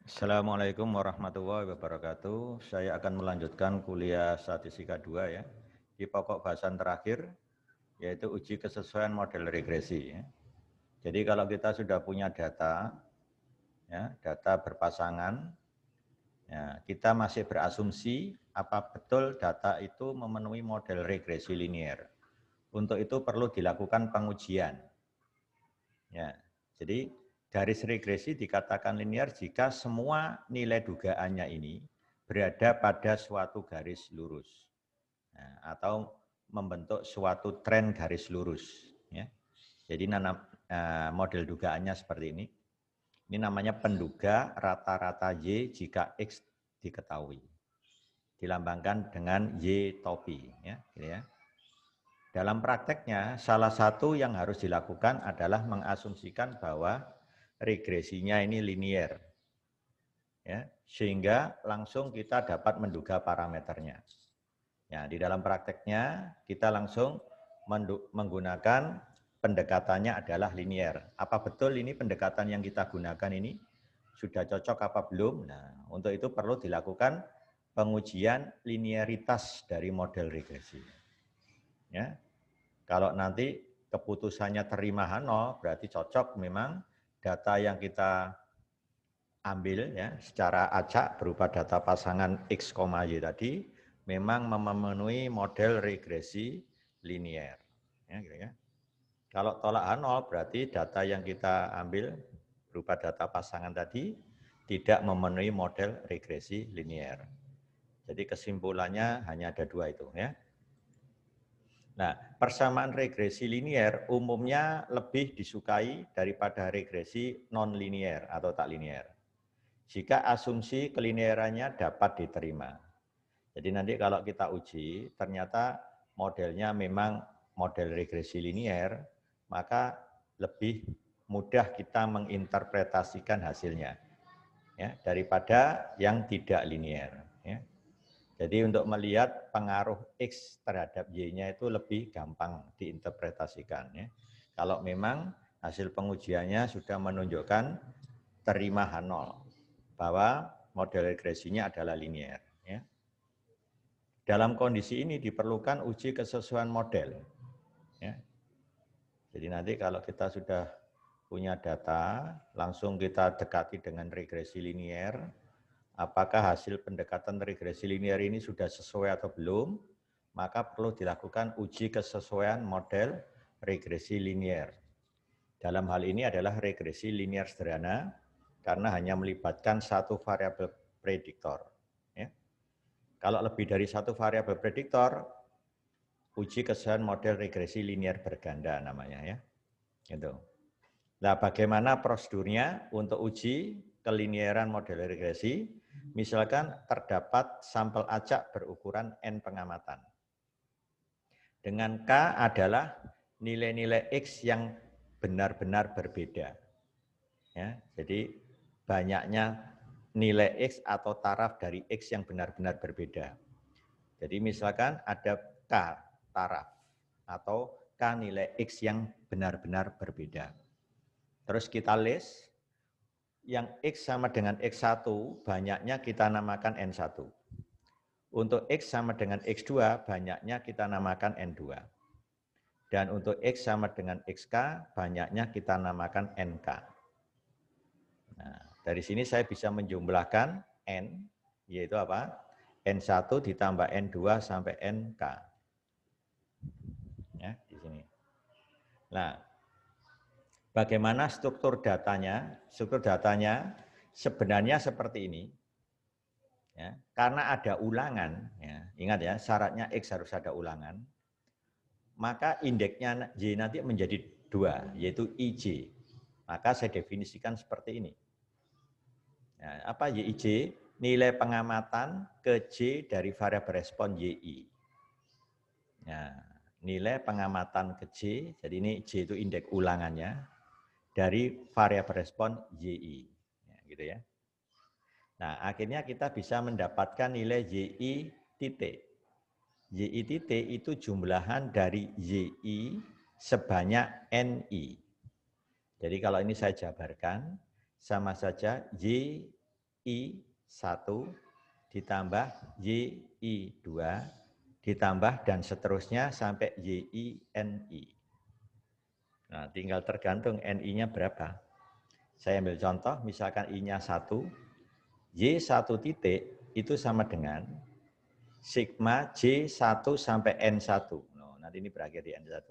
Assalamualaikum warahmatullahi wabarakatuh. Saya akan melanjutkan kuliah statistika 2 ya. Di pokok bahasan terakhir yaitu uji kesesuaian model regresi ya. Jadi kalau kita sudah punya data ya, data berpasangan ya, kita masih berasumsi apa betul data itu memenuhi model regresi linier. Untuk itu perlu dilakukan pengujian. Ya. Jadi garis regresi dikatakan linear jika semua nilai dugaannya ini berada pada suatu garis lurus. Nah, atau membentuk suatu tren garis lurus. Ya. Jadi model dugaannya seperti ini. Ini namanya penduga rata-rata Y jika X diketahui. Dilambangkan dengan Y topi. Ya, gitu ya. Dalam prakteknya, salah satu yang harus dilakukan adalah mengasumsikan bahwa regresinya ini linier, ya, sehingga langsung kita dapat menduga parameternya. Ya, di dalam prakteknya kita langsung menggunakan pendekatannya adalah linier. Apa betul ini pendekatan yang kita gunakan ini sudah cocok apa belum? Nah, untuk itu perlu dilakukan pengujian linearitas dari model regresi. Ya, kalau nanti keputusannya terima H0, berarti cocok memang data yang kita ambil ya secara acak berupa data pasangan X, Y tadi memang memenuhi model regresi linier. Ya, gitu ya. Kalau tolak H0 berarti data yang kita ambil berupa data pasangan tadi tidak memenuhi model regresi linier. Jadi kesimpulannya hanya ada dua itu ya. Nah, persamaan regresi linier umumnya lebih disukai daripada regresi non-linier atau tak linier. Jika asumsi kelinearannya dapat diterima. Jadi nanti kalau kita uji, ternyata modelnya memang model regresi linier, maka lebih mudah kita menginterpretasikan hasilnya ya, daripada yang tidak linier. Ya. Jadi untuk melihat pengaruh X terhadap Y-nya itu lebih gampang diinterpretasikan. Ya. Kalau memang hasil pengujiannya sudah menunjukkan terima H0, bahwa model regresinya adalah linier. Ya. Dalam kondisi ini diperlukan uji kesesuaian model. Ya. Jadi nanti kalau kita sudah punya data, langsung kita dekati dengan regresi linier, apakah hasil pendekatan regresi linier ini sudah sesuai atau belum, maka perlu dilakukan uji kesesuaian model regresi linier. Dalam hal ini adalah regresi linier sederhana, karena hanya melibatkan satu variabel prediktor. Ya. Kalau lebih dari satu variabel prediktor, uji kesesuaian model regresi linier berganda namanya ya. Gitu. Nah, bagaimana prosedurnya untuk uji kelinieran model regresi? Misalkan terdapat sampel acak berukuran N pengamatan. Dengan K adalah nilai-nilai X yang benar-benar berbeda. Ya, jadi banyaknya nilai X atau taraf dari X yang benar-benar berbeda. Jadi misalkan ada K taraf atau K nilai X yang benar-benar berbeda. Terus kita list, yang X sama dengan X1 banyaknya kita namakan N1. Untuk X sama dengan X2 banyaknya kita namakan N2. Dan untuk X sama dengan XK banyaknya kita namakan NK. Nah, dari sini saya bisa menjumlahkan N, yaitu apa? N1 ditambah N2 sampai NK. Ya, di sini. Nah, bagaimana struktur datanya? Struktur datanya sebenarnya seperti ini. Ya, karena ada ulangan, ya, ingat ya, syaratnya X harus ada ulangan, maka indeksnya Y nanti menjadi 2, yaitu IJ. Maka saya definisikan seperti ini. Nah, apa YIJ? Nilai pengamatan ke J dari variabel respon YI. Nah, nilai pengamatan ke J, jadi ini J itu indeks ulangannya, dari variabel respon YI. Ya, gitu ya. Nah, akhirnya kita bisa mendapatkan nilai YI titik. YI titik itu jumlahan dari YI sebanyak NI. Jadi kalau ini saya jabarkan, sama saja Y YI1 ditambah YI2 ditambah dan seterusnya sampai YINI. Nah, tinggal tergantung NI-nya berapa. Saya ambil contoh, misalkan I-nya 1, Y1 titik itu sama dengan sigma J1 sampai N1. Nah, nanti ini berakhir di N1.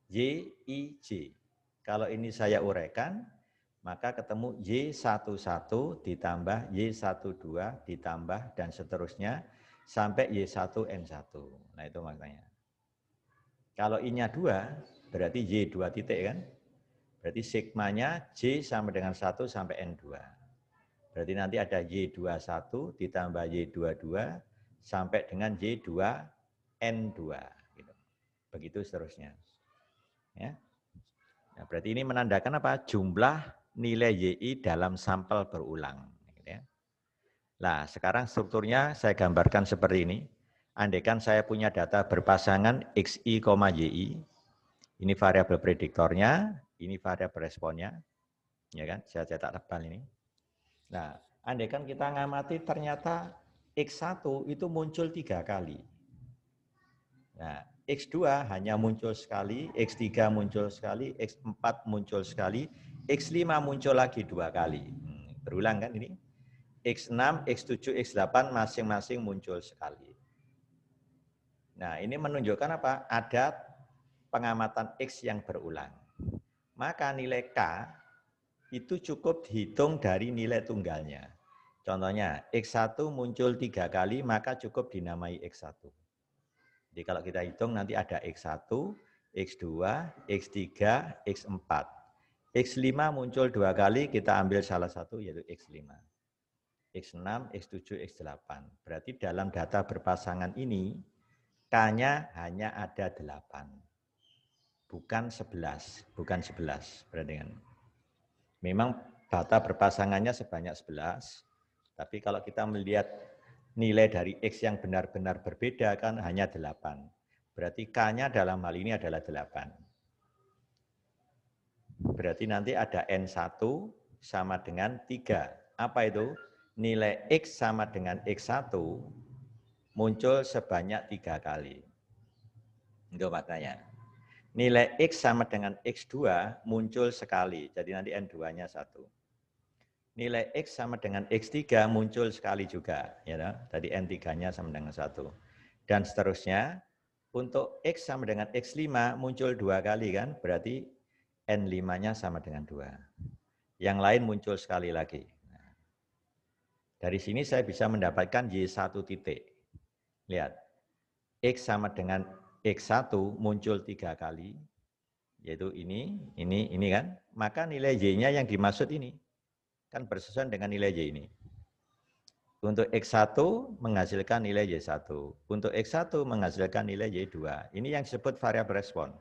YIJ. Kalau ini saya uraikan, maka ketemu Y11 ditambah Y12 ditambah dan seterusnya sampai Y1N1. Nah, itu maknanya. Kalau I-nya 2, berarti Y2 titik kan? Berarti sigmanya J sama dengan 1 sampai N2. Berarti nanti ada Y21 ditambah Y22 sampai dengan Y2N2. Gitu. Begitu seterusnya. Ya. Nah, berarti ini menandakan apa? Jumlah nilai YI dalam sampel berulang. Gitu ya. Nah, sekarang strukturnya saya gambarkan seperti ini. Andaikan saya punya data berpasangan XI, YI. Ini variabel prediktornya, ini variabel responnya. Ya kan? Saya cetak tebal ini. Nah, andaikan kita ngamati ternyata X1 itu muncul 3 kali. Nah, X2 hanya muncul sekali, X3 muncul sekali, X4 muncul sekali, X5 muncul lagi 2 kali. Berulang kan ini? X6, X7, X8 masing-masing muncul sekali. Nah, ini menunjukkan apa? Ada pengamatan X yang berulang. Maka nilai K itu cukup dihitung dari nilai tunggalnya. Contohnya, X1 muncul 3 kali, maka cukup dinamai X1. Jadi kalau kita hitung nanti ada X1, X2, X3, X4. X5 muncul 2 kali, kita ambil salah satu yaitu X5. X6, X7, X8. Berarti dalam data berpasangan ini, K-nya hanya ada 8. Bukan 11. Bukan 11. Berarti kan. Memang data berpasangannya sebanyak 11. Tapi kalau kita melihat nilai dari X yang benar-benar berbeda kan hanya 8. Berarti K-nya dalam hal ini adalah 8. Berarti nanti ada N1 sama dengan 3. Apa itu? Nilai X sama dengan X1 muncul sebanyak 3 kali. Itu maknanya. Nilai X sama dengan X2 muncul sekali. Jadi nanti N2-nya 1. Nilai X sama dengan X3 muncul sekali juga. Ya, tadi N3-nya sama dengan 1. Dan seterusnya, untuk X sama dengan X5 muncul 2 kali kan, berarti N5-nya sama dengan 2. Yang lain muncul sekali lagi. Nah, dari sini saya bisa mendapatkan Y1 titik. Lihat, X sama dengan X1 muncul 3 kali, yaitu ini kan, maka nilai Y-nya yang dimaksud ini. Kan bersesuaian dengan nilai Y ini. Untuk X1 menghasilkan nilai Y1. Untuk X1 menghasilkan nilai Y2. Ini yang disebut variabel respon.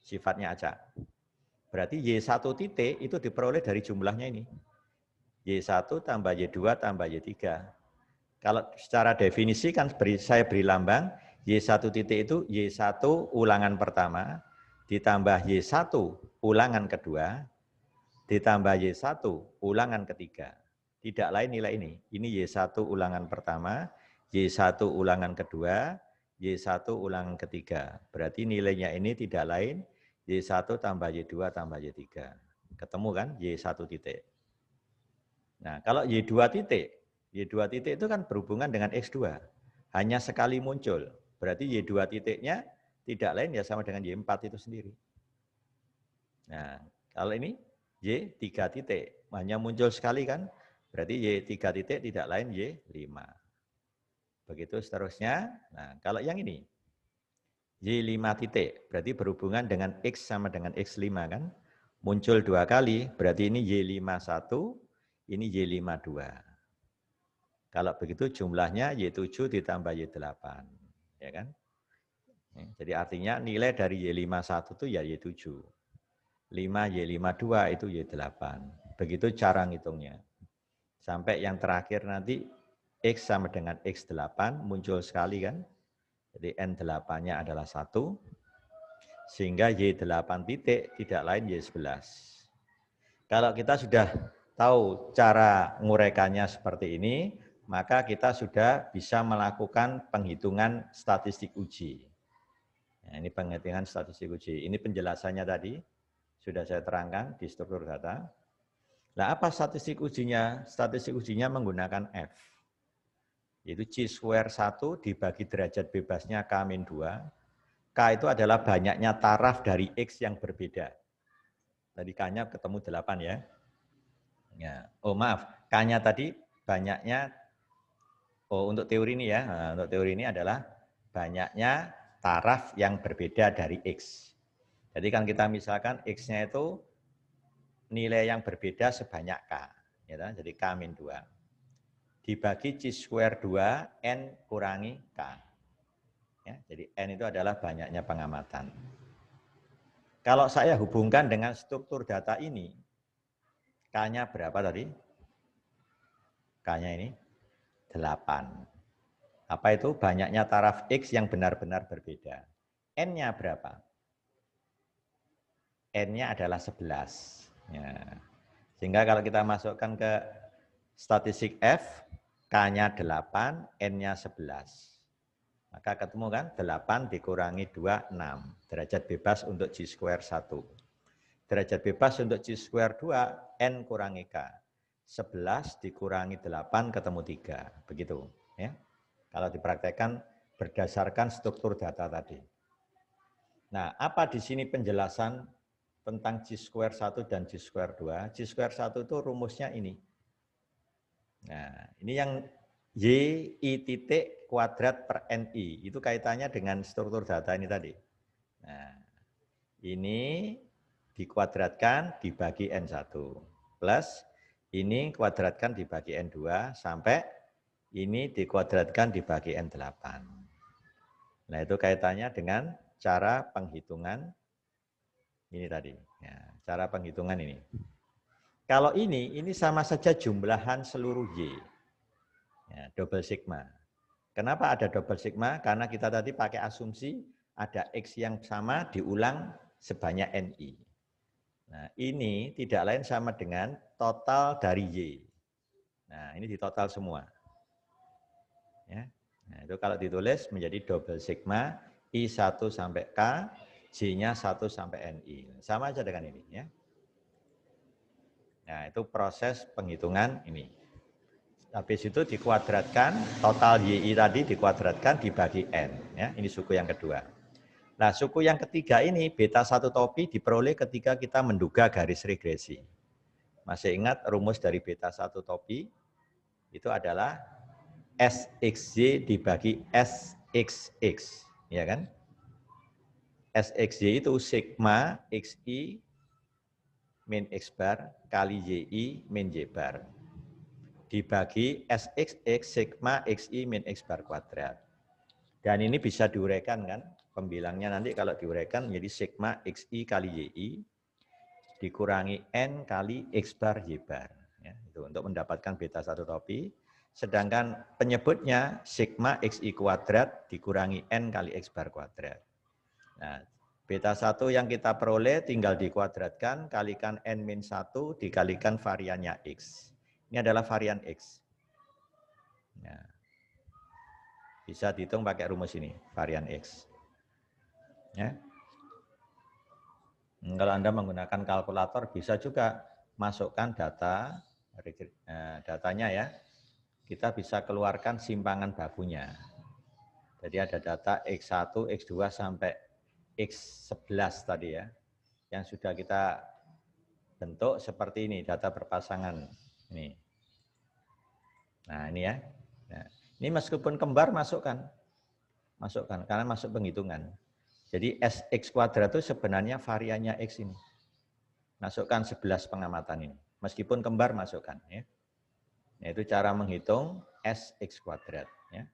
Sifatnya acak. Berarti Y1 titik itu diperoleh dari jumlahnya ini. Y1 tambah Y2 tambah Y3. Kalau secara definisi kan saya beri lambang, Y1 titik itu Y1 ulangan pertama, ditambah Y1 ulangan kedua, ditambah Y1 ulangan ketiga. Tidak lain nilai ini. Ini Y1 ulangan pertama, Y1 ulangan kedua, Y1 ulangan ketiga. Berarti nilainya ini tidak lain Y1 tambah Y2 tambah Y3. Ketemu kan Y1 titik. Nah, kalau Y2 titik, Y2 titik itu kan berhubungan dengan X2. Hanya sekali muncul. Berarti Y2 titiknya tidak lain ya sama dengan Y4 itu sendiri. Nah, kalau ini Y3 titik, hanya muncul sekali kan, berarti Y3 titik tidak lain Y5. Begitu seterusnya. Nah, kalau yang ini, Y5 titik, berarti berhubungan dengan X sama dengan X5 kan, muncul 2 kali, berarti ini Y51, ini Y52. Kalau begitu jumlahnya Y7 ditambah Y8. Ya kan? Jadi artinya nilai dari Y51 itu ya Y7. 5 Y52 itu Y8. Begitu cara ngitungnya. Sampai yang terakhir nanti X sama dengan X8 muncul sekali kan. Jadi N8-nya adalah 1. Sehingga Y8 titik tidak lain Y11. Kalau kita sudah tahu cara nguraikannya seperti ini, maka kita sudah bisa melakukan penghitungan statistik uji. Nah, ini penghitungan statistik uji. Ini penjelasannya tadi, sudah saya terangkan di struktur data. Nah, apa statistik ujinya? Statistik ujinya menggunakan F. Yaitu C-square 1 dibagi derajat bebasnya K-2. K itu adalah banyaknya taraf dari X yang berbeda. Tadi K-nya ketemu 8 ya. Ya, oh maaf, K-nya tadi banyaknya, untuk teori ini ya, untuk teori ini adalah banyaknya taraf yang berbeda dari X. Jadi kan kita misalkan X-nya itu nilai yang berbeda sebanyak K. Ya, jadi K-2. Dibagi C-square 2, N kurangi K. Ya, jadi N itu adalah banyaknya pengamatan. Kalau saya hubungkan dengan struktur data ini, K-nya berapa tadi? K-nya ini 8. Apa itu? Banyaknya taraf X yang benar-benar berbeda. N-nya berapa? N-nya adalah 11. Ya. Sehingga kalau kita masukkan ke statistik F, K-nya 8, N-nya 11. Maka ketemu kan 8 dikurangi 2, 6. Derajat bebas untuk G-square 1. Derajat bebas untuk G-square 2, N kurangi K. 11 dikurangi 8 ketemu 3. Begitu. Ya. Kalau dipraktekkan berdasarkan struktur data tadi. Nah, apa di sini penjelasan tentang G-square 1 dan G-square 2? G-square 1 itu rumusnya ini. Nah, ini yang Y titik kuadrat per NI. Itu kaitannya dengan struktur data ini tadi. Nah, ini dikuadratkan dibagi N1 plus ini kuadratkan dibagi N2 sampai ini dikuadratkan dibagi N8. Nah, itu kaitannya dengan cara penghitungan ini tadi. Ya, cara penghitungan ini. Kalau ini sama saja jumlahan seluruh Y. Ya, double sigma. Kenapa ada double sigma? Karena kita tadi pakai asumsi ada X yang sama diulang sebanyak NI. Nah, ini tidak lain sama dengan total dari Y. Nah, ini ditotal semua. Ya. Nah, itu kalau ditulis menjadi double sigma I1 sampai K, J-nya 1 sampai NI. Sama aja dengan ini. Ya. Nah, itu proses penghitungan ini. Habis itu dikuadratkan, total YI tadi dikuadratkan dibagi N. Ya, ini suku yang kedua. Nah, suku yang ketiga ini, beta 1 topi diperoleh ketika kita menduga garis regresi. Masih ingat rumus dari beta 1 topi? Itu adalah SXY dibagi SXX. Ya kan? SXY itu sigma XI min X bar kali YI min Y bar. Dibagi SXX sigma XI min X bar kuadrat. Dan ini bisa diuraikan kan? Pembilangnya nanti kalau diuraikan menjadi sigma XI kali YI dikurangi N kali X bar Y bar. Ya, itu untuk mendapatkan beta 1 topi. Sedangkan penyebutnya sigma XI kuadrat dikurangi N kali X bar kuadrat. Nah, beta 1 yang kita peroleh tinggal dikuadratkan, kalikan N-1 dikalikan variannya X. Ini adalah varian X. Ya. Bisa dihitung pakai rumus ini, varian X. Ya. Kalau Anda menggunakan kalkulator bisa juga masukkan datanya ya. Kita bisa keluarkan simpangan bakunya. Jadi ada data X1, X2 sampai X11 tadi ya. Yang sudah kita bentuk seperti ini, data berpasangan. Ini. Nah ini ya. Nah, ini meskipun kembar masukkan, karena masuk penghitungan. Jadi SX kuadrat itu sebenarnya variannya X ini. Masukkan 11 pengamatan ini. Meskipun kembar masukkan. Ya. Nah, itu cara menghitung SX kuadrat. Ya.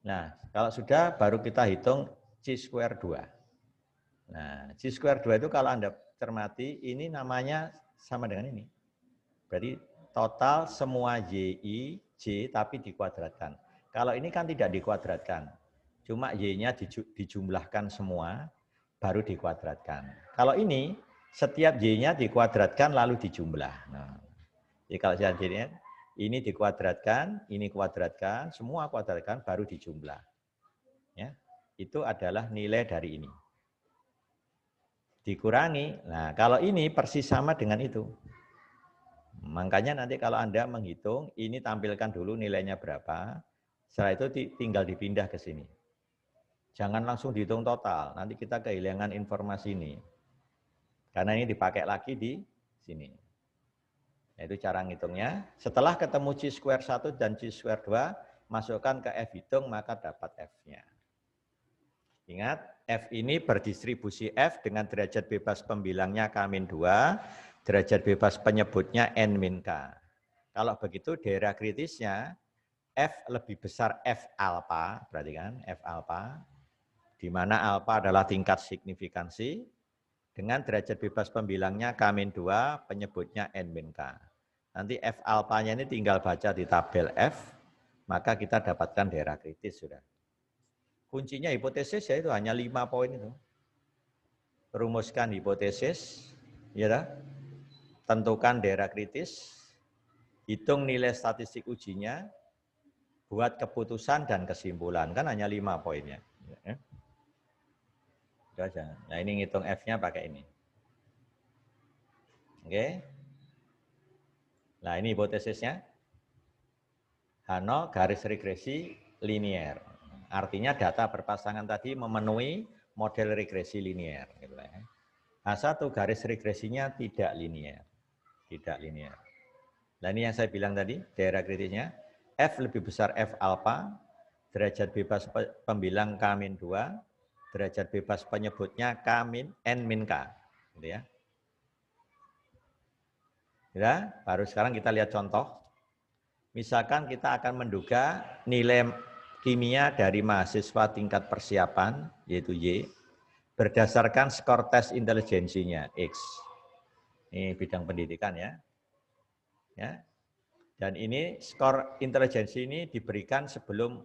Nah, kalau sudah baru kita hitung C square 2. Nah, C square 2 itu kalau Anda cermati, ini namanya sama dengan ini. Berarti total semua YI, J tapi dikuadratkan. Kalau ini kan tidak dikuadratkan. Cuma Y-nya dijumlahkan semua, baru dikuadratkan. Kalau ini, setiap Y-nya dikuadratkan lalu dijumlah. Nah, Jadi kalau ini dikuadratkan, ini kuadratkan, semua kuadratkan baru dijumlah. Ya, itu adalah nilai dari ini. Dikurangi, nah kalau ini persis sama dengan itu. Makanya nanti kalau Anda menghitung, ini tampilkan dulu nilainya berapa, setelah itu tinggal dipindah ke sini. Jangan langsung dihitung total, nanti kita kehilangan informasi ini. Karena ini dipakai lagi di sini. Nah, itu cara ngitungnya. Setelah ketemu chi-square 1 dan chi-square 2, masukkan ke F hitung, maka dapat F-nya. Ingat, F ini berdistribusi F dengan derajat bebas pembilangnya K-2, derajat bebas penyebutnya N-K. Kalau begitu daerah kritisnya F lebih besar F alpha, berarti kan F alpha, di mana alpha adalah tingkat signifikansi, dengan derajat bebas pembilangnya K-2, penyebutnya N-K. Nanti F alpha-nya ini tinggal baca di tabel F, maka kita dapatkan daerah kritis sudah. Kuncinya hipotesis ya itu hanya 5 poin itu. Rumuskan hipotesis, ya, tentukan daerah kritis, hitung nilai statistik ujinya, buat keputusan dan kesimpulan. Kan hanya 5 poinnya. Ya. Itu aja. Nah ini ngitung F-nya pakai ini. Oke. Nah ini hipotesisnya. H0 garis regresi linier. Artinya data berpasangan tadi memenuhi model regresi linier. H1 garis regresinya tidak linier. Tidak linier. Nah ini yang saya bilang tadi, daerah kritisnya. F lebih besar F alpha, derajat bebas pembilang K-2, derajat bebas penyebutnya N-K. Gitu ya. Ya, baru sekarang kita lihat contoh. Misalkan kita akan menduga nilai kimia dari mahasiswa tingkat persiapan, yaitu Y, berdasarkan skor tes intelijensinya, X. Ini bidang pendidikan ya. Dan ini skor intelijensi ini diberikan sebelum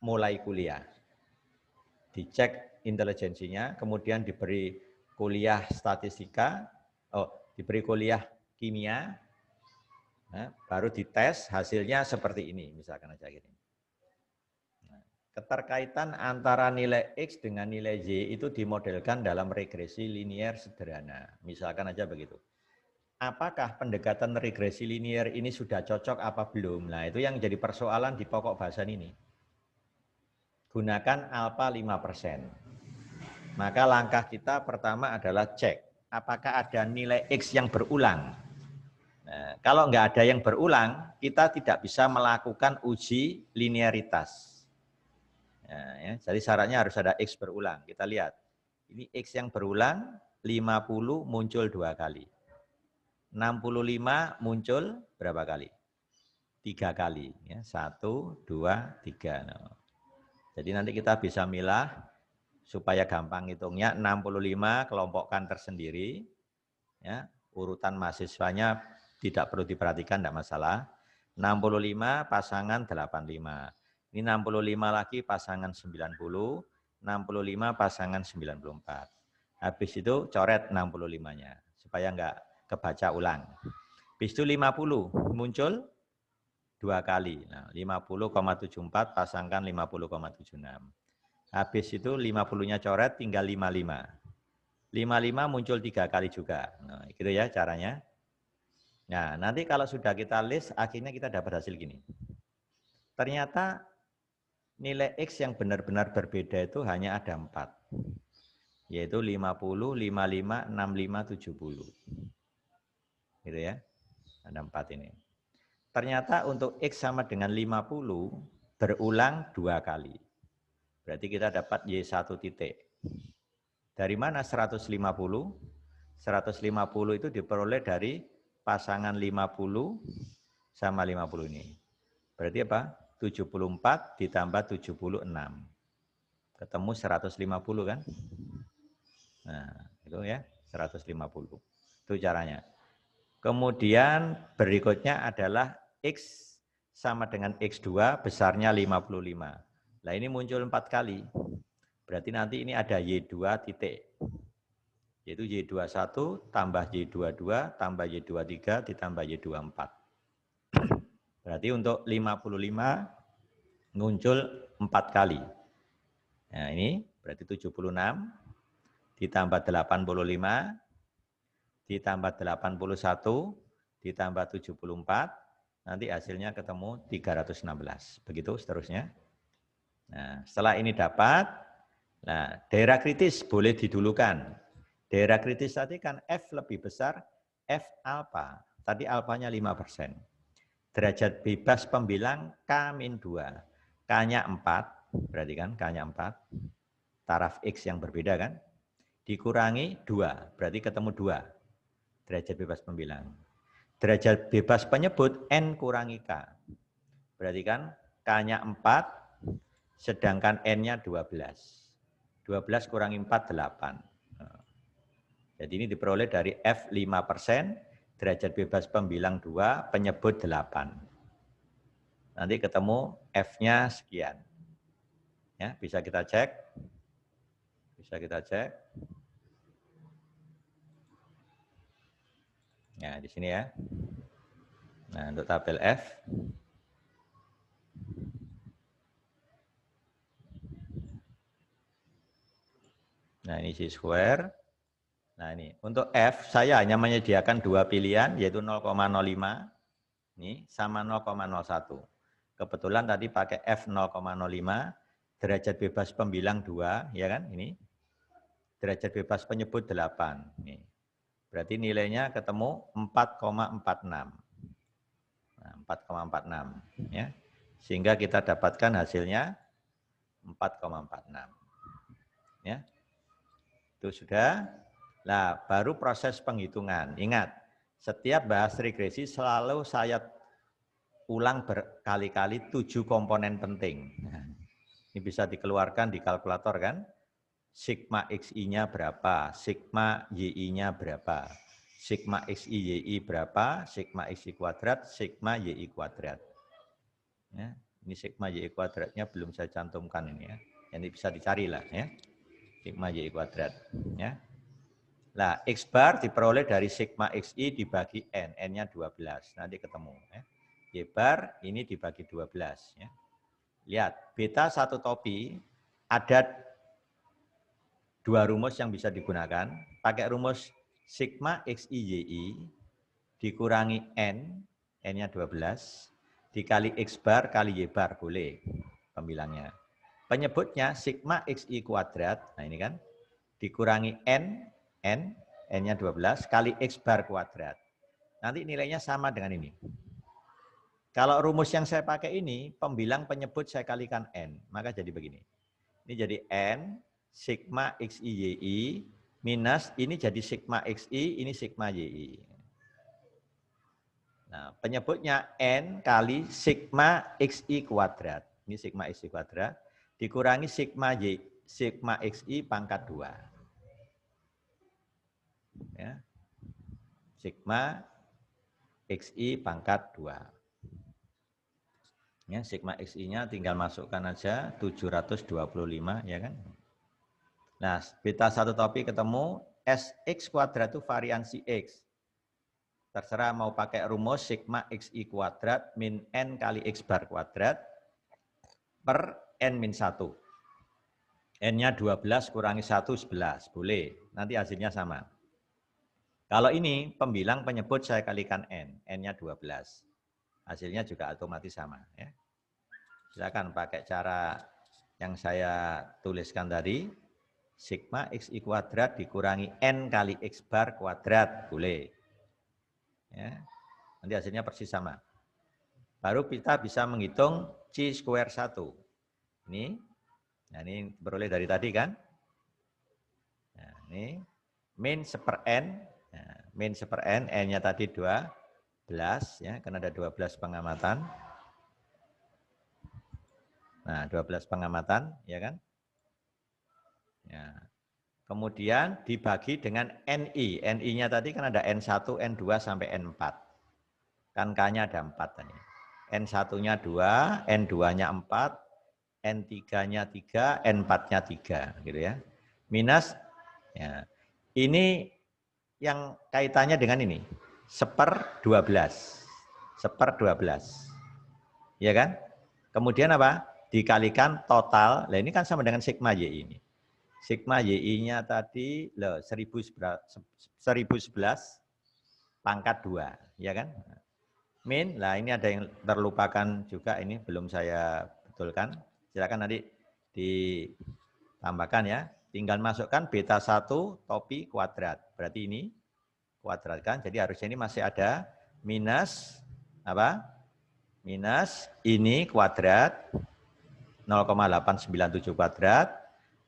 mulai kuliah. Dicek intelijensinya, kemudian diberi kuliah statistika, diberi kuliah kimia, baru dites hasilnya seperti ini, misalkan aja gini. Keterkaitan antara nilai X dengan nilai Y itu dimodelkan dalam regresi linier sederhana. Misalkan aja begitu. Apakah pendekatan regresi linier ini sudah cocok apa belum? Nah itu yang jadi persoalan di pokok bahasan ini. Gunakan alpha 5%. Maka langkah kita pertama adalah cek. Apakah ada nilai X yang berulang? Nah, kalau nggak ada yang berulang, kita tidak bisa melakukan uji linearitas. Nah, ya, jadi syaratnya harus ada X berulang. Kita lihat, ini X yang berulang 50 muncul 2 kali. 65 muncul berapa kali? 3 kali. Ya, 1, 2, 3. Nah, jadi nanti kita bisa milah supaya gampang hitungnya. 65 kelompokkan tersendiri. Ya, urutan mahasiswanya tidak perlu diperhatikan, tidak masalah. 65 pasangan 85. Ini 65 lagi pasangan 90. 65 pasangan 94. Habis itu coret 65-nya. Supaya enggak kebaca ulang. Habis itu 50 muncul 2 kali. Nah, 50,74 pasangkan 50,76. Habis itu 50-nya coret tinggal 55. 55 muncul 3 kali juga. Nah, gitu ya caranya. Nah, nanti kalau sudah kita list, akhirnya kita dapat hasil gini. Ternyata nilai X yang benar-benar berbeda itu hanya ada 4. Yaitu 50, 55, 65, 70. Gitu ya. Ada 4 ini. Ternyata untuk X sama dengan 50 berulang 2 kali. Berarti kita dapat Y1 titik. Dari mana 150? 150 itu diperoleh dari pasangan 50 sama 50 ini. Berarti apa? 74 ditambah 76. Ketemu 150 kan? Nah, itu ya, 150. Itu caranya. Kemudian berikutnya adalah X sama dengan X2 besarnya 55. Nah ini muncul 4 kali. Berarti nanti ini ada Y2 titik. Yaitu Y21 tambah Y22 tambah Y23 ditambah Y24. Berarti untuk 55 muncul 4 kali. Nah ini berarti 76 ditambah 85 ditambah 81 ditambah 74, nanti hasilnya ketemu 316. Begitu seterusnya. Nah, setelah ini dapat, nah daerah kritis boleh didulukan. Daerah kritis tadi kan F lebih besar F alfa. Tadi alfanya 5%. Derajat bebas pembilang K-2. K-nya 4, berarti kan K-nya 4. Taraf X yang berbeda kan. Dikurangi 2, berarti ketemu 2. Derajat bebas pembilang. Derajat bebas penyebut N kurangi K. Berarti kan K-nya 4, sedangkan N-nya 12. 12 kurangi 4, 8. Jadi ini diperoleh dari F 5%, derajat bebas pembilang 2, penyebut 8. Nanti ketemu F-nya sekian. Ya, bisa kita cek. Bisa kita cek. Nah, di sini ya. Nah, untuk tabel F. Nah, ini C square. Nah, ini untuk F saya hanya menyediakan 2 pilihan, yaitu 0,05 ini sama 0,01. Kebetulan tadi pakai F 0,05, derajat bebas pembilang 2, ya kan? Ini. Derajat bebas penyebut 8. Ini. Berarti nilainya ketemu 4,46. Nah, 4,46 ya. Sehingga kita dapatkan hasilnya 4,46. Ya. Itu sudah. Nah, baru proses penghitungan. Ingat, setiap bahas regresi selalu saya ulang berkali-kali 7 komponen penting. Nah, ini bisa dikeluarkan di kalkulator kan? Sigma XI-nya berapa, sigma YI-nya berapa, sigma XI YI berapa, sigma XI kuadrat, sigma YI kuadrat. Ya, ini sigma YI kuadratnya belum saya cantumkan ini ya. Ini bisa dicari lah ya, sigma YI kuadrat. Ya. Nah, X bar diperoleh dari sigma XI dibagi N, N-nya 12, nanti ketemu. Ya. Y bar ini dibagi 12. Ya. Lihat, beta satu topi ada 2 rumus yang bisa digunakan. Pakai rumus sigma XI YI dikurangi N, N-nya 12, dikali X bar kali Y bar, boleh pembilangnya. Penyebutnya sigma XI kuadrat, nah ini kan, dikurangi N, N-nya 12, kali X bar kuadrat. Nanti nilainya sama dengan ini. Kalau rumus yang saya pakai ini, pembilang penyebut saya kalikan N, maka jadi begini. Ini jadi N, sigma XI YI minus ini jadi sigma XI, ini sigma YI. Nah, penyebutnya N kali sigma XI kuadrat. Ini sigma XI kuadrat dikurangi sigma XI pangkat 2. Ya. Sigma XI pangkat 2. Ya, sigma XI-nya tinggal masukkan aja 725 ya kan. Nah, beta satu topi ketemu, Sx kuadrat itu variansi X. Terserah mau pakai rumus sigma XI kuadrat min N kali X bar kuadrat per N min 1. N-nya 12 kurangi 1, 11. Boleh, nanti hasilnya sama. Kalau ini pembilang penyebut saya kalikan N, N-nya 12. Hasilnya juga otomatis sama. Ya. Silakan pakai cara yang saya tuliskan tadi. Sigma XI kuadrat dikurangi N kali X bar kuadrat, boleh. Ya. Nanti hasilnya persis sama. Baru kita bisa menghitung C square 1. Ini, nah ini beroleh dari tadi kan. Nah, ini min seper N, nah, min seper N, N-nya tadi 12, ya, karena ada 12 pengamatan. Nah, 12 pengamatan, ya kan. Ya. Kemudian dibagi dengan NI. NI-nya tadi kan ada N1, N2 sampai N4. Kan K-nya ada 4 tadi. N1-nya 2, N2-nya 4, N3-nya 3, N4-nya 3 gitu ya. Minus ya. Ini yang kaitannya dengan ini. Seper 12. Seper 12. ya kan? Kemudian apa? Dikalikan total, nah ini kan sama dengan sigma YI ini. Sigma YI-nya tadi 1011 pangkat 2, ya kan? Min, nah ini ada yang terlupakan juga, ini belum saya betulkan. Silakan nanti ditambahkan ya. Tinggal masukkan beta 1 topi kuadrat. Berarti ini kuadratkan, jadi harusnya ini masih ada minus apa? Minus ini kuadrat 0,897 kuadrat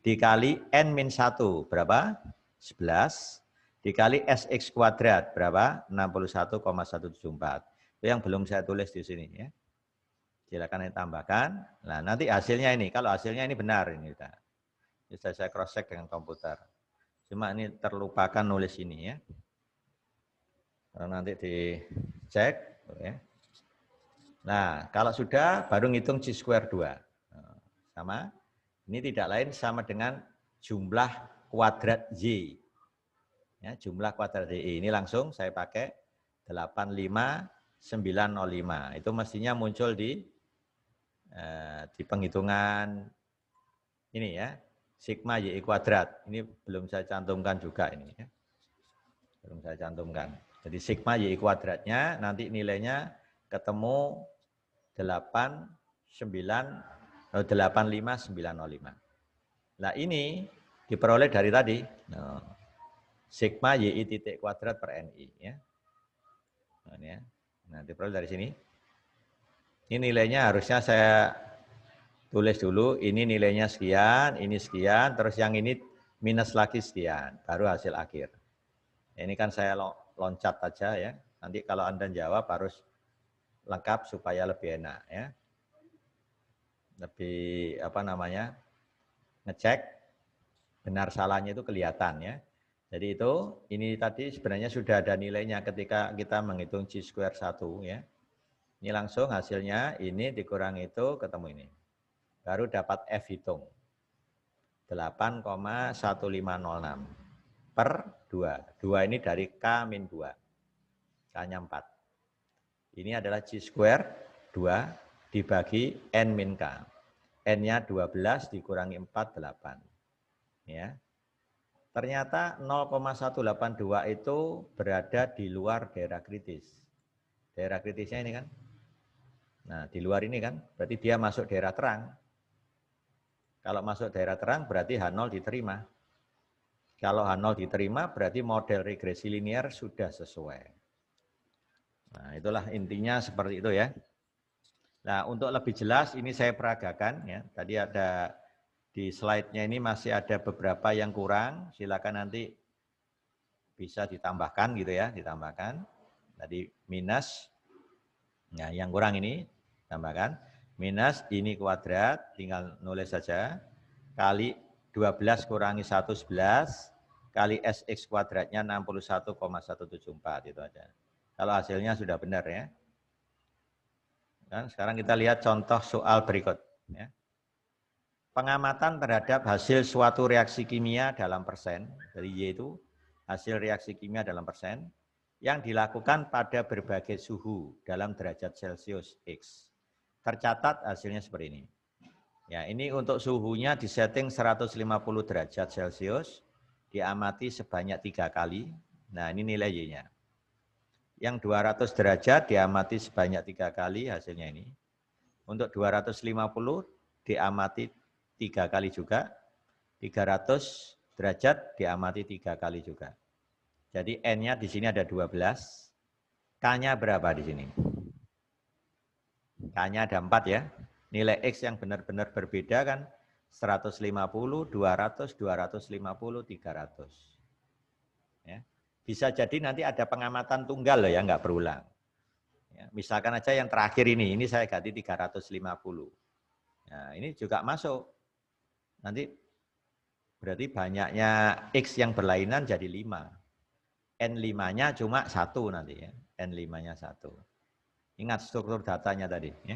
dikali n-1 berapa? 11 dikali sx kuadrat berapa? 61,174. Itu yang belum saya tulis di sini ya. Silakan ditambahkan. Nah, nanti hasilnya ini, kalau hasilnya ini benar ini bisa saya cross check dengan komputer. Cuma ini terlupakan nulis ini ya. Nanti dicek ya. Nah, kalau sudah baru ngitung C square 2. Sama. Ini tidak lain sama dengan jumlah kuadrat Y. Ya, jumlah kuadrat Y. Ini langsung saya pakai 85905. Itu mestinya muncul di penghitungan ini ya. Sigma Y kuadrat. Ini belum saya cantumkan juga ini ya. Belum saya cantumkan. Jadi sigma Y kuadratnya nanti nilainya ketemu 85905. Nah ini diperoleh dari tadi. Sigma YI titik kuadrat per NI. Ya. Nah, diperoleh dari sini. Ini nilainya harusnya saya tulis dulu. Ini nilainya sekian, ini sekian. Terus yang ini minus lagi sekian. Baru hasil akhir. Ini kan saya loncat aja ya. Nanti kalau Anda jawab harus lengkap supaya lebih enak ya. Lebih ngecek benar salahnya itu kelihatan ya. Jadi ini tadi sebenarnya sudah ada nilainya ketika kita menghitung C square 1 ya. Ini langsung hasilnya ini dikurang itu ketemu ini. Baru dapat F hitung. 8,1506 per 2. 2 ini dari K-2. K-nya 4. Ini adalah C square 2 dibagi N-K. N-nya 12 dikurangi 4, 8. Ya. Ternyata 0,182 itu berada di luar daerah kritis. Daerah kritisnya ini kan. Nah, di luar ini kan, berarti dia masuk daerah terang. Kalau masuk daerah terang berarti H0 diterima. Kalau H0 diterima berarti model regresi linear sudah sesuai. Nah, itulah intinya seperti itu ya. Nah, untuk lebih jelas ini saya peragakan ya. Tadi ada di slide-nya ini masih ada beberapa yang kurang, silakan nanti bisa ditambahkan gitu ya, ditambahkan. Tadi minus, nah yang kurang ini tambahkan. Minus ini kuadrat, tinggal nulis saja, kali 12 kurangi 1, 11, kali Sx kuadratnya 61,174, itu aja. Kalau hasilnya sudah benar ya. Dan sekarang kita lihat contoh soal berikut. Ya. Pengamatan terhadap hasil suatu reaksi kimia dalam persen, dari Y itu hasil reaksi kimia dalam persen, yang dilakukan pada berbagai suhu dalam derajat Celcius X. Tercatat hasilnya seperti ini. Ya, ini untuk suhunya disetting 150 derajat Celcius, diamati sebanyak 3 kali. Nah, ini nilai Y-nya. Yang 200 derajat diamati sebanyak 3 kali, hasilnya ini. Untuk 250 diamati 3 kali juga, 300 derajat diamati 3 kali juga. Jadi N-nya di sini ada 12, K-nya berapa di sini? K-nya ada 4 ya. Nilai X yang benar-benar berbeda kan 150, 200, 250, 300. Ya. Bisa jadi nanti ada pengamatan tunggal loh ya, nggak berulang. Ya, misalkan aja yang terakhir ini saya ganti 350. Nah, ini juga masuk. Nanti berarti banyaknya X yang berlainan jadi 5. N5-nya cuma 1 nanti ya. N5-nya 1. Ingat struktur datanya tadi. Ya.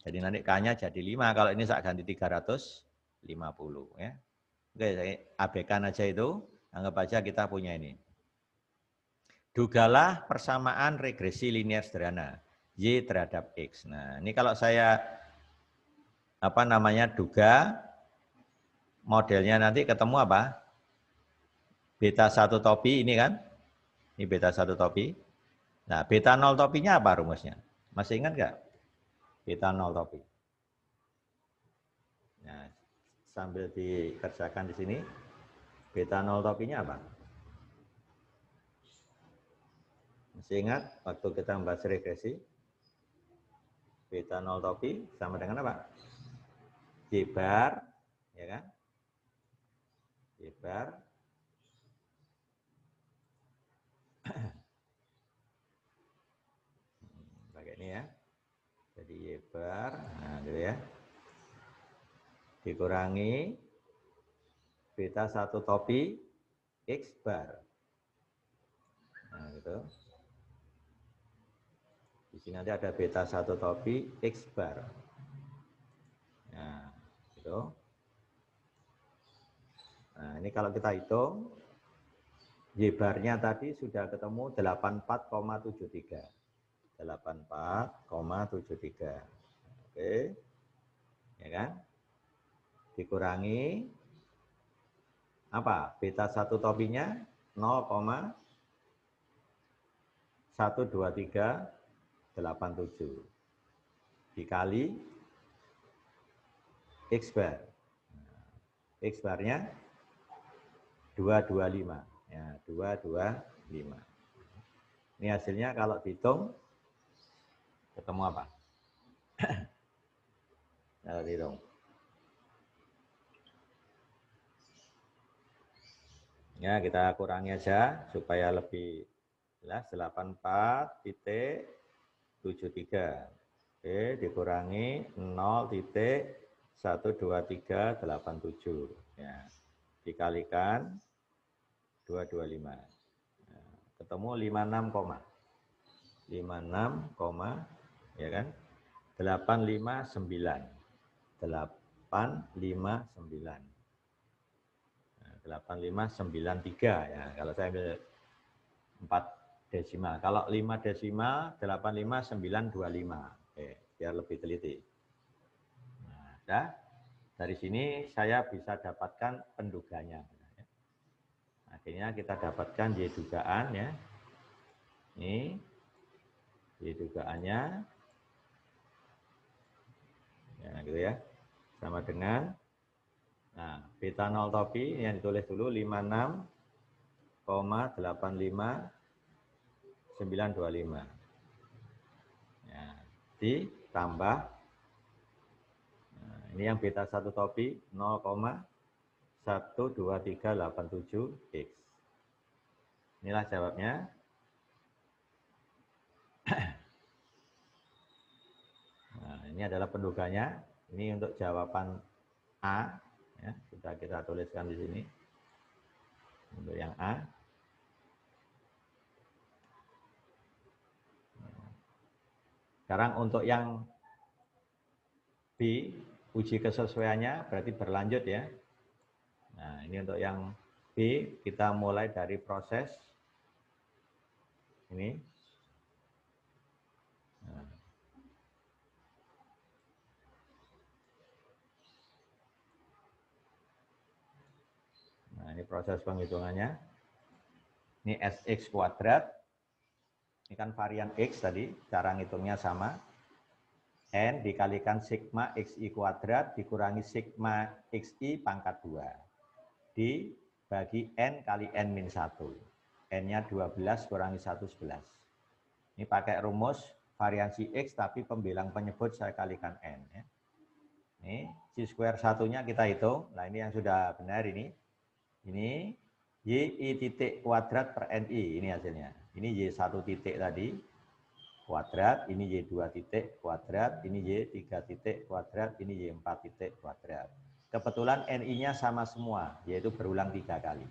Jadi nanti K-nya jadi 5. Kalau ini saya ganti 350. Ya. Oke, saya abaikan aja itu. Anggap aja kita punya ini. Dugalah persamaan regresi linear sederhana. Y terhadap X. Nah, ini kalau saya duga modelnya nanti ketemu apa? Beta 1 topi ini kan? Ini beta 1 topi. Nah, beta 0 topinya apa rumusnya? Masih ingat nggak? Beta 0 topi. Nah, sambil dikerjakan di sini, beta 0 topinya apa? Masih ingat waktu kita membahas regresi? Beta 0 topi sama dengan apa? Y bar, ya kan? Y bar pakai ini ya. Jadi Y bar, nah gitu ya. Dikurangi beta 1 topi X bar. Nah gitu. Di sini nanti ada beta 1 topi X bar. Nah, gitu. Nah, ini kalau kita hitung, Y bar-nya tadi sudah ketemu 84,73. 84,73. Oke. Ya kan? Dikurangi apa? Beta 1 topinya 0,12387 dikali X bar. X barnya 225. Ya, 225. Ini hasilnya kalau dihitung ketemu apa? Kalau dihitung. Ya, kita kurangi aja supaya lebih jelas. 84,73. Oke, dikurangi 0,12387. Ya, dikalikan 225. Nah, ketemu 56, ya kan? 859. 859. 8593 ya. Kalau saya ambil 4 desimal. Kalau 5 desimal 85925. Oke, biar lebih teliti. Nah, dah. Dari sini saya bisa dapatkan penduganya. Akhirnya kita dapatkan Y dugaan ya. Ini Y dugaannya. Ya, gitu ya. Sama dengan nah, beta 0 topi yang ditulis dulu 56,85925. Ya, ditambah nah, ini yang beta 1 topi 0,12387 X. Inilah jawabnya. Nah, ini adalah penduganya. Ini untuk jawaban A. Ya, sudah kita tuliskan di sini. Untuk yang A. Sekarang untuk yang B, uji kesesuaiannya berarti berlanjut ya. Nah, ini untuk yang B, kita mulai dari proses ini. Nah, ini proses penghitungannya. Ini Sx kuadrat. Ini kan varian X tadi, cara ngitungnya sama. N dikalikan sigma XI kuadrat dikurangi sigma XI pangkat 2. Dibagi N kali N min 1. N-nya 12 kurangi 1, 11. Ini pakai rumus variansi X tapi pembilang penyebut saya kalikan N. Ya. Ini C square satunya kita hitung. Nah ini yang sudah benar ini. Ini Y titik kuadrat per NI. Ini hasilnya. Ini Y1 titik tadi. Kuadrat, ini Y2 titik kuadrat, ini Y3 titik kuadrat, ini Y4 titik kuadrat. Kebetulan NI-nya sama semua, yaitu berulang 3 kali.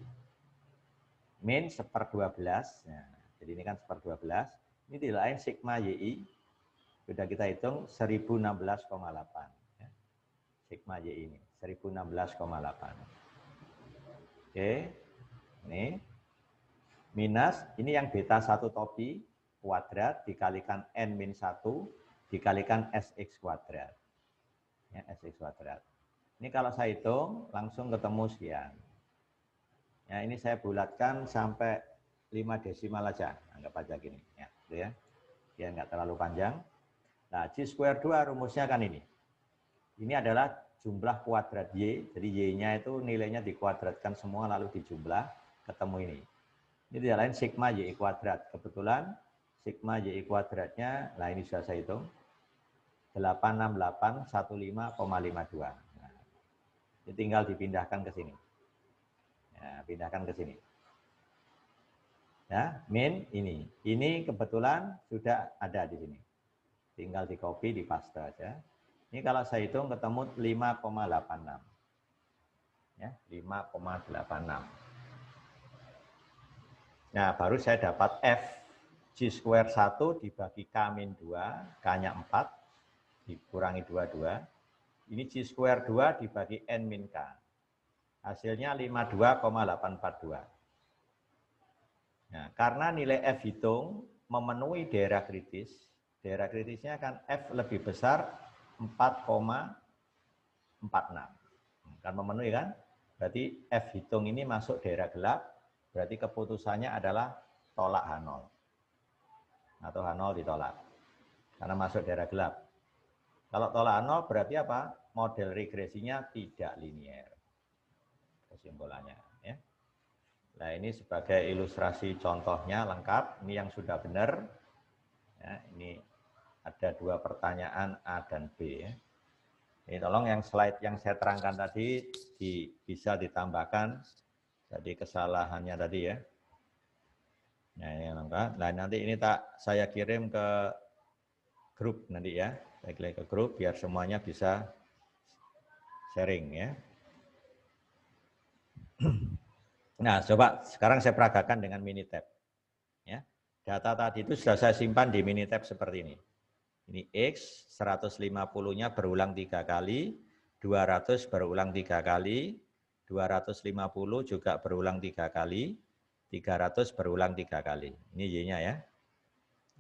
Min 1/12, nah, jadi ini kan 1/12. Ini nilai sigma YI, sudah kita hitung 1016,8. Ya. Sigma YI ini, 1016,8. Oke, ini minus, ini yang beta 1 topi, kuadrat dikalikan N-1 dikalikan SX kuadrat. Ya, SX kuadrat. Ini kalau saya hitung, langsung ketemu sekian. Ya, ini saya bulatkan sampai 5 desimal aja, anggap aja gini. Ya, gitu ya. Biar nggak terlalu panjang. Nah, G² 2 rumusnya kan ini. Ini adalah jumlah kuadrat Y, jadi Y-nya itu nilainya dikuadratkan semua lalu dijumlah, ketemu ini. Ini tidak lain sigma Y kuadrat. Kebetulan sigma Y kuadratnya, nah ini sudah saya hitung, 86815,52. Nah, ini tinggal dipindahkan ke sini. Ya, pindahkan ke sini. Ya, min ini. Ini kebetulan sudah ada di sini. Tinggal di copy, di paste aja. Ini kalau saya hitung ketemu 5,86. Ya, 5,86. Nah, baru saya dapat F G² 1 dibagi K-2, K-nya 4, dikurangi 22. Ini G² 2 dibagi N-K. Hasilnya 52,842. Nah, karena nilai F hitung memenuhi daerah kritis kritisnya kan F lebih besar 4,46. Kan memenuhi kan? Berarti F hitung ini masuk daerah gelap, berarti keputusannya adalah tolak H0. Atau H0 ditolak. Karena masuk daerah gelap. Kalau tolak H0 berarti apa? Model regresinya tidak linier. Kesimpulannya. Ya. Nah, ini sebagai ilustrasi contohnya lengkap. Ini yang sudah benar. Ya, ini ada 2 pertanyaan A dan B. Ya. Ini tolong yang slide yang saya terangkan tadi bisa ditambahkan. Jadi kesalahannya tadi ya. Nah, ini lengkap. Nah, nanti ini saya kirim ke grup nanti ya. Saya kirim ke grup biar semuanya bisa sharing ya. Nah, coba sekarang saya peragakan dengan Minitab. Ya. Data tadi itu sudah saya simpan di Minitab seperti ini. Ini X, 150-nya berulang 3 kali, 200 berulang 3 kali, 250 juga berulang 3 kali, 300 berulang 3 kali. Ini Y-nya ya.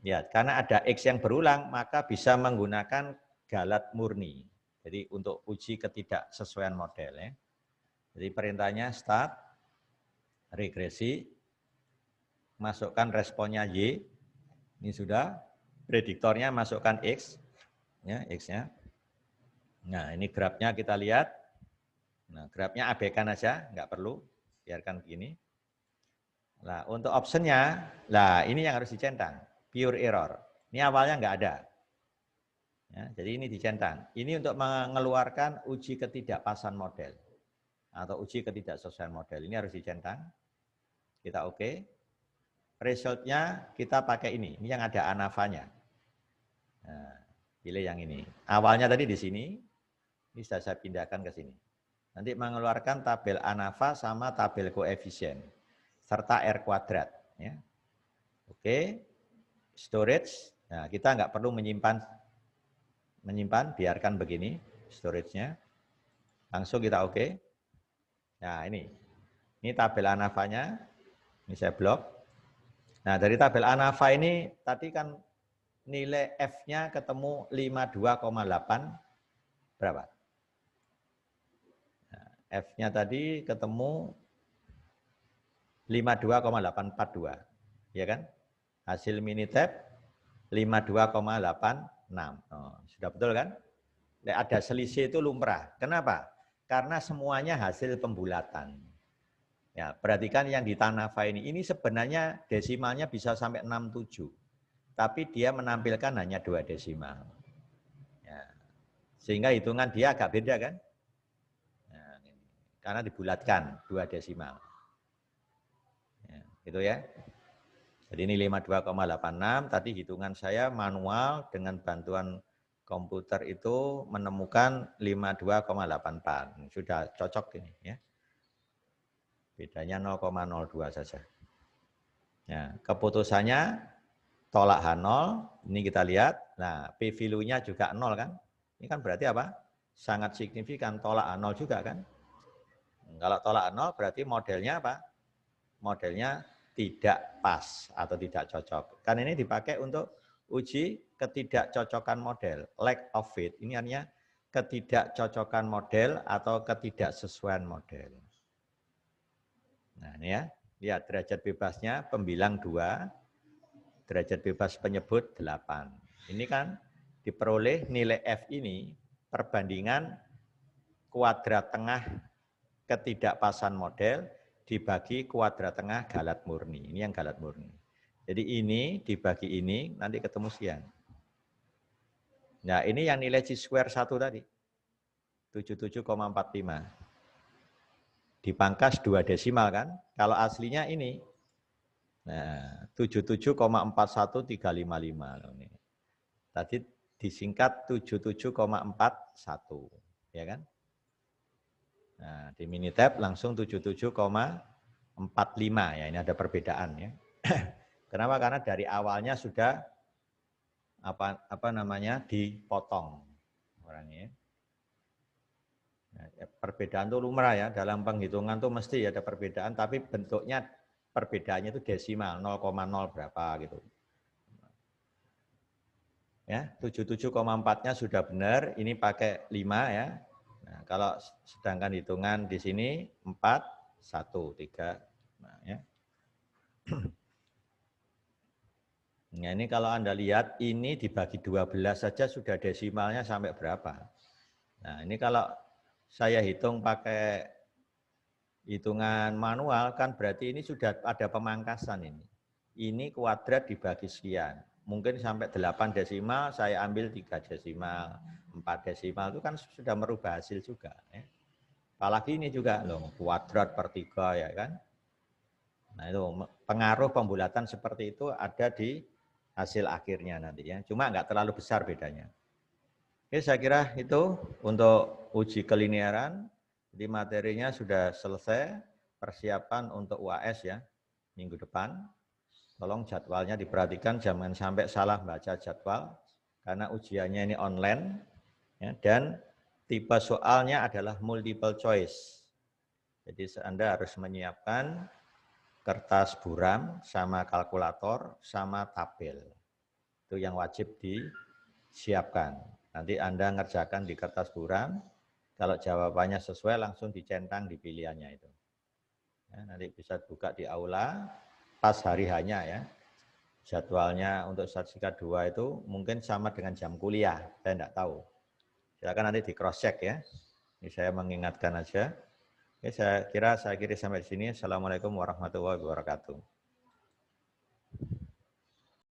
Ya, karena ada X yang berulang, maka bisa menggunakan galat murni. Jadi untuk uji ketidaksesuaian model ya. Jadi perintahnya start, regresi, masukkan responnya Y, ini sudah, prediktornya masukkan X, ya, X-nya. Nah, ini grafnya kita lihat. Nah, grafnya abaikan aja, nggak perlu, biarkan begini. Nah, untuk optionnya, nah ini yang harus dicentang, pure error. Ini awalnya nggak ada. Ya, jadi ini dicentang. Ini untuk mengeluarkan uji ketidakpasan model atau uji ketidaksesuaian model. Ini harus dicentang. Kita oke. Resultnya kita pakai ini yang ada ANAVA-nya. Nah, pilih yang ini. Awalnya tadi di sini, ini sudah saya pindahkan ke sini. Nanti mengeluarkan tabel ANAVA sama tabel koefisien serta R kuadrat. Ya. Oke, storage. Nah, kita nggak perlu menyimpan, biarkan begini storage-nya. Langsung kita oke. Nah, ini tabel ANAVA-nya. Ini saya blok. Nah, dari tabel ANAVA ini tadi kan nilai F-nya ketemu 52,8 berapa? Nah, F-nya tadi ketemu 52,842. Ya kan? Hasil Minitab 52,86. Oh, sudah betul kan? Ada selisih itu lumrah. Kenapa? Karena semuanya hasil pembulatan. Ya, perhatikan yang di TANAVA ini sebenarnya desimalnya bisa sampai 67. Tapi dia menampilkan hanya 2 desimal. Ya. Sehingga hitungan dia agak beda kan? Nah, karena dibulatkan 2 desimal. Ya, gitu ya. Jadi ini 52,86, tadi hitungan saya manual dengan bantuan komputer itu menemukan 52,84. Sudah cocok ini ya. Bedanya 0,02 saja. Ya, keputusannya tolak H0, ini kita lihat. Nah, P value-nya juga 0 kan? Ini kan berarti apa? Sangat signifikan, tolak H0 juga kan? Kalau tolak H0 berarti modelnya apa? Modelnya tidak pas atau tidak cocok. Kan ini dipakai untuk uji ketidakcocokan model, lack of fit. Ini artinya ketidakcocokan model atau ketidaksesuaian model. Nah ini ya, lihat derajat bebasnya pembilang 2, derajat bebas penyebut 8. Ini kan diperoleh nilai F ini perbandingan kuadrat tengah ketidakpasan model dibagi kuadrat tengah galat murni. Ini yang galat murni. Jadi ini dibagi ini nanti ketemu sekian. Nah ini yang nilai C-square 1 tadi. 77,45. Dipangkas 2 desimal kan. Kalau aslinya ini. Nah 77,41355. Tadi disingkat 77,41. Ya kan. Nah, di Minitab langsung 77,45 ya, ini ada perbedaan ya. Kenapa? Karena dari awalnya sudah dipotong orangnya. Nah, perbedaan itu lumrah ya, dalam penghitungan tuh mesti ada perbedaan, tapi bentuknya perbedaannya itu desimal 0,0 berapa gitu. Ya, 77,4-nya sudah benar, ini pakai 5 ya. Nah, kalau sedangkan hitungan di sini 4, 1, 3. Nah, ya. Nah, ini kalau Anda lihat, ini dibagi 12 saja sudah desimalnya sampai berapa. Nah, ini kalau saya hitung pakai hitungan manual, kan berarti ini sudah ada pemangkasan ini. Ini kuadrat dibagi sekian. Mungkin sampai 8 desimal, saya ambil 3 desimal, 4 desimal, itu kan sudah merubah hasil juga. Ya. Apalagi ini juga loh, kuadrat per 3 ya kan. Nah itu pengaruh pembulatan seperti itu ada di hasil akhirnya nanti ya. Cuma nggak terlalu besar bedanya. Oke, saya kira itu untuk uji kelinearan. Jadi materinya sudah selesai, persiapan untuk UAS ya, minggu depan. Tolong jadwalnya diperhatikan, jangan sampai salah baca jadwal, karena ujiannya ini online, ya, dan tipe soalnya adalah multiple choice. Jadi Anda harus menyiapkan kertas buram, sama kalkulator, sama tabel. Itu yang wajib disiapkan. Nanti Anda ngerjakan di kertas buram, kalau jawabannya sesuai langsung dicentang di pilihannya itu. Ya, nanti bisa buka di aula, pas hari hanya ya. Jadwalnya untuk statistika 2 itu mungkin sama dengan jam kuliah, saya tidak tahu. Silakan nanti di cross check ya. Ini saya mengingatkan aja. Oke, saya kira sampai di sini. Assalamualaikum warahmatullahi wabarakatuh.